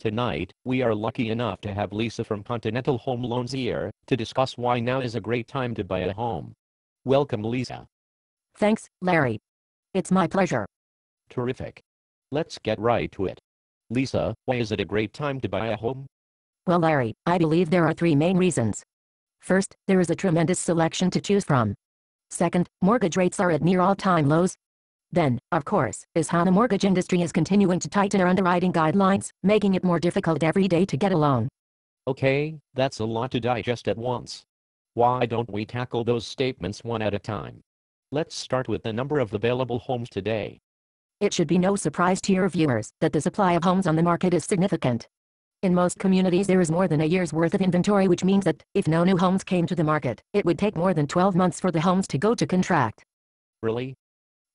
Tonight, we are lucky enough to have Lisa from Continental Home Loans here to discuss why now is a great time to buy a home. Welcome, Lisa. Thanks, Larry. It's my pleasure. Terrific. Let's get right to it. Lisa, why is it a great time to buy a home? Well, Larry, I believe there are three main reasons. First, there is a tremendous selection to choose from. Second, mortgage rates are at near all-time lows. Then, of course, is how the mortgage industry is continuing to tighten their underwriting guidelines, making it more difficult every day to get a loan. Okay, that's a lot to digest at once. Why don't we tackle those statements one at a time? Let's start with the number of available homes today. It should be no surprise to your viewers that the supply of homes on the market is significant. In most communities there is more than a year's worth of inventory, which means that, if no new homes came to the market, it would take more than 12 months for the homes to go to contract. Really?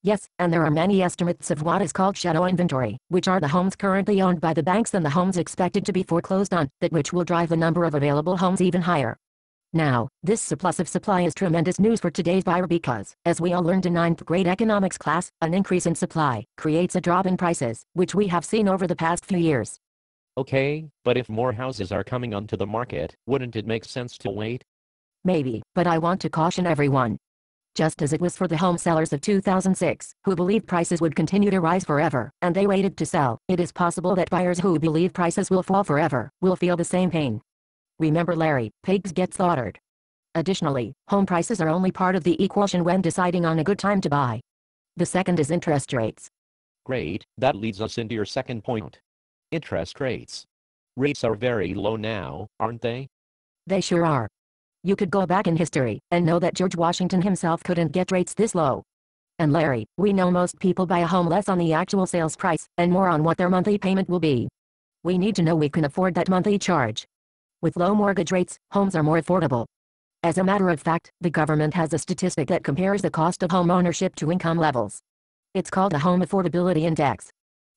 Yes, and there are many estimates of what is called shadow inventory, which are the homes currently owned by the banks and the homes expected to be foreclosed on, which will drive the number of available homes even higher. Now, this surplus of supply is tremendous news for today's buyer because, as we all learned in 9th grade economics class, an increase in supply creates a drop in prices, which we have seen over the past few years. Okay, but if more houses are coming onto the market, wouldn't it make sense to wait? Maybe, but I want to caution everyone. Just as it was for the home sellers of 2006, who believed prices would continue to rise forever, and they waited to sell, it is possible that buyers who believe prices will fall forever, will feel the same pain. Remember, Larry, pigs get slaughtered. Additionally, home prices are only part of the equation when deciding on a good time to buy. The second is interest rates. Great, that leads us into your second point. Interest rates. Rates are very low now, aren't they? They sure are. You could go back in history and know that George Washington himself couldn't get rates this low. And Larry, we know most people buy a home less on the actual sales price and more on what their monthly payment will be. We need to know we can afford that monthly charge. With low mortgage rates, homes are more affordable. As a matter of fact, the government has a statistic that compares the cost of home ownership to income levels. It's called the Home Affordability Index.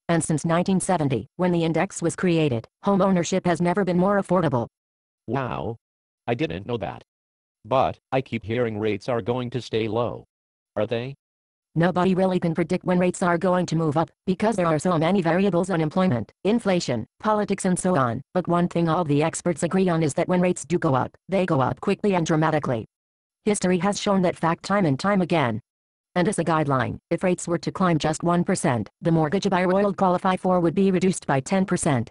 And since 1970, when the index was created, home ownership has never been more affordable. Wow. I didn't know that. But, I keep hearing rates are going to stay low. Are they? Nobody really can predict when rates are going to move up, because there are so many variables: unemployment, inflation, politics, and so on. But one thing all the experts agree on is that when rates do go up, they go up quickly and dramatically. History has shown that fact time and time again. And as a guideline, if rates were to climb just 1%, the mortgage a buyer would qualify for would be reduced by 10%.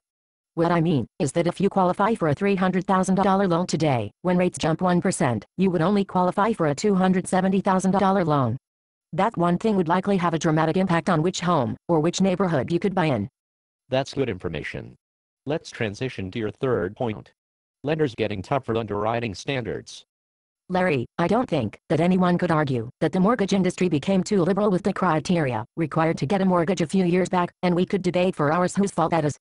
What I mean is that if you qualify for a $300,000 loan today, when rates jump 1%, you would only qualify for a $270,000 loan. That one thing would likely have a dramatic impact on which home, or which neighborhood you could buy in. That's good information. Let's transition to your third point. Lenders getting tougher underwriting standards. Larry, I don't think that anyone could argue that the mortgage industry became too liberal with the criteria required to get a mortgage a few years back, and we could debate for hours whose fault that is.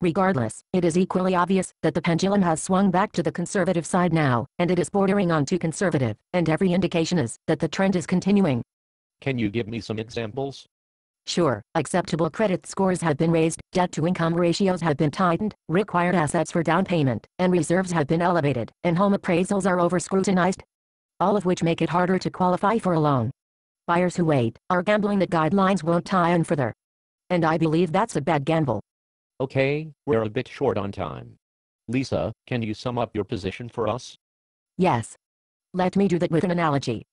Regardless, it is equally obvious that the pendulum has swung back to the conservative side now, and it is bordering on too conservative, and every indication is that the trend is continuing. Can you give me some examples? Sure, acceptable credit scores have been raised, debt-to-income ratios have been tightened, required assets for down payment and reserves have been elevated, and home appraisals are over-scrutinized. All of which make it harder to qualify for a loan. Buyers who wait are gambling that guidelines won't tighten further. And I believe that's a bad gamble. Okay, we're a bit short on time. Lisa, can you sum up your position for us? Yes. Let me do that with an analogy.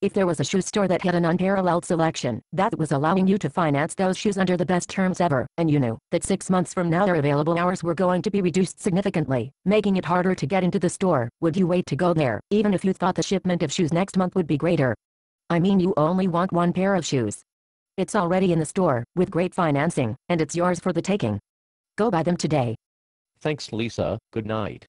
If there was a shoe store that had an unparalleled selection, that was allowing you to finance those shoes under the best terms ever, and you knew that 6 months from now their available hours were going to be reduced significantly, making it harder to get into the store, would you wait to go there, even if you thought the shipment of shoes next month would be greater? I mean, you only want one pair of shoes. It's already in the store, with great financing, and it's yours for the taking. Go buy them today. Thanks, Lisa. Good night.